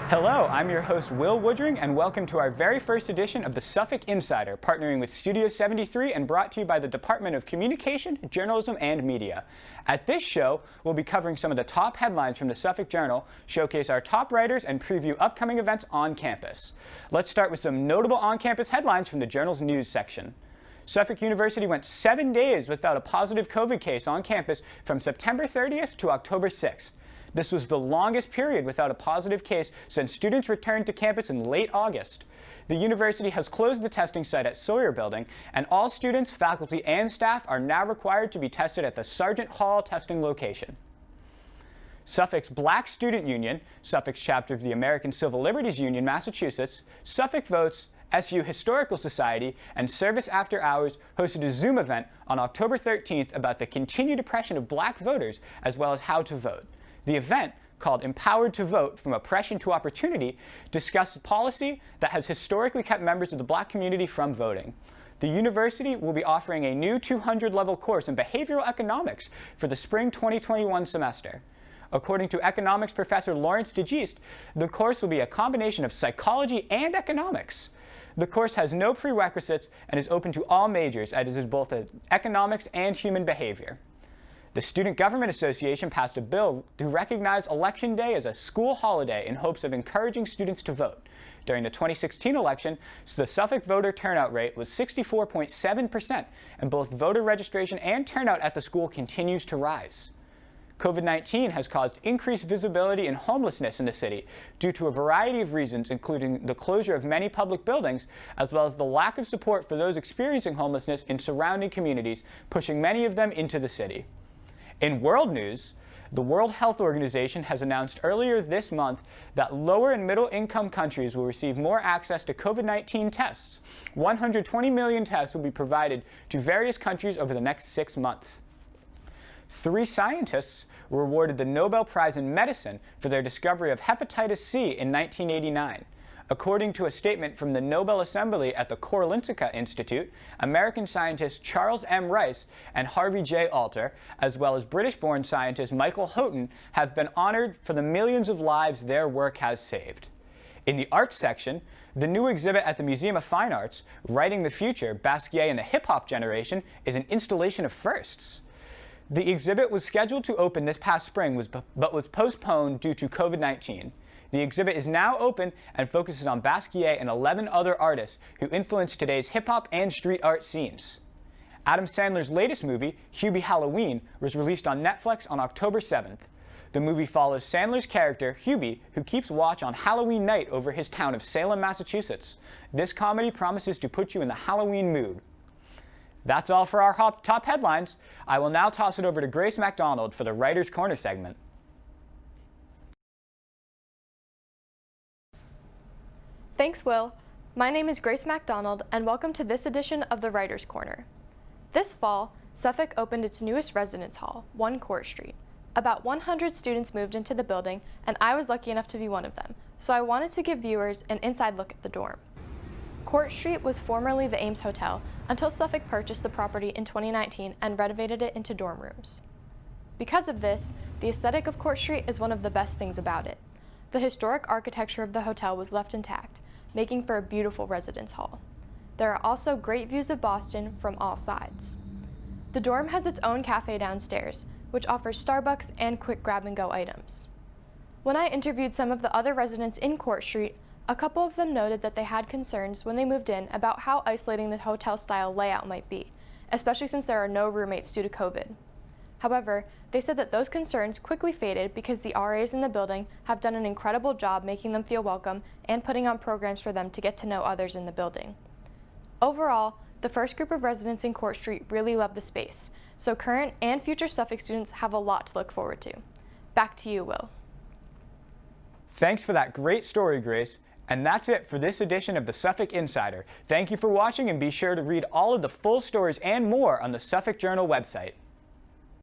Hello, I'm your host Will Woodring, and welcome to our very first edition of the Suffolk Insider, partnering with Studio 73 and brought to you by the Department of Communication, Journalism, and Media. At this show, we'll be covering some of the top headlines from the Suffolk Journal, showcase our top writers, and preview upcoming events on campus. Let's start with some notable on-campus headlines from the Journal's news section. Suffolk University went 7 days without a positive COVID case on campus from September 30th to October 6th. This was the longest period without a positive case since students returned to campus in late August. The university has closed the testing site at Sawyer Building, and all students, faculty, and staff are now required to be tested at the Sargent Hall testing location. Suffolk's Black Student Union, Suffolk's chapter of the American Civil Liberties Union, Massachusetts, Suffolk Votes, SU Historical Society, and Service After Hours hosted a Zoom event on October 13th about the continued oppression of black voters as well as how to vote. The event, called Empowered to Vote from Oppression to Opportunity, discussed policy that has historically kept members of the black community from voting. The university will be offering a new 200-level course in behavioral economics for the spring 2021 semester. According to economics professor Lawrence DeGeest, the course will be a combination of psychology and economics. The course has no prerequisites and is open to all majors, as it is both economics and human behavior. The Student Government Association passed a bill to recognize Election Day as a school holiday in hopes of encouraging students to vote. During the 2016 election, the Suffolk voter turnout rate was 64.7%, and both voter registration and turnout at the school continues to rise. COVID-19 has caused increased visibility and homelessness in the city due to a variety of reasons, including the closure of many public buildings, as well as the lack of support for those experiencing homelessness in surrounding communities, pushing many of them into the city. In world news, the World Health Organization has announced earlier this month that lower and middle income countries will receive more access to COVID-19 tests. 120 million tests will be provided to various countries over the next 6 months. 3 scientists were awarded the Nobel Prize in Medicine for their discovery of hepatitis C in 1989. According to a statement from the Nobel Assembly at the Karolinska Institute, American scientist Charles M. Rice and Harvey J. Alter, as well as British-born scientist Michael Houghton, have been honored for the millions of lives their work has saved. In the arts section, the new exhibit at the Museum of Fine Arts, Writing the Future, Basquiat and the Hip-Hop Generation, is an installation of firsts. The exhibit was scheduled to open this past spring, but was postponed due to COVID-19. The exhibit is now open and focuses on Basquiat and 11 other artists who influenced today's hip-hop and street art scenes. Adam Sandler's latest movie, Huby Halloween, was released on Netflix on October 7th. The movie follows Sandler's character, Huby, who keeps watch on Halloween night over his town of Salem, Massachusetts. This comedy promises to put you in the Halloween mood. That's all for our top headlines. I will now toss it over to Grace MacDonald for the Writer's Corner segment. Thanks, Will. My name is Grace MacDonald, and welcome to this edition of the Writer's Corner. This fall, Suffolk opened its newest residence hall, 1 Court Street. About 100 students moved into the building, and I was lucky enough to be one of them, so I wanted to give viewers an inside look at the dorm. Court Street was formerly the Ames Hotel until Suffolk purchased the property in 2019 and renovated it into dorm rooms. Because of this, the aesthetic of Court Street is one of the best things about it. The historic architecture of the hotel was left intact, making for a beautiful residence hall. There are also great views of Boston from all sides. The dorm has its own cafe downstairs, which offers Starbucks and quick grab-and-go items. When I interviewed some of the other residents in Court Street, a couple of them noted that they had concerns when they moved in about how isolating the hotel-style layout might be, especially since there are no roommates due to COVID. However, they said that those concerns quickly faded because the RAs in the building have done an incredible job making them feel welcome and putting on programs for them to get to know others in the building. Overall, the first group of residents in Court Street really love the space, so current and future Suffolk students have a lot to look forward to. Back to you, Will. Thanks for that great story, Grace. And that's it for this edition of the Suffolk Insider. Thank you for watching, and be sure to read all of the full stories and more on the Suffolk Journal website.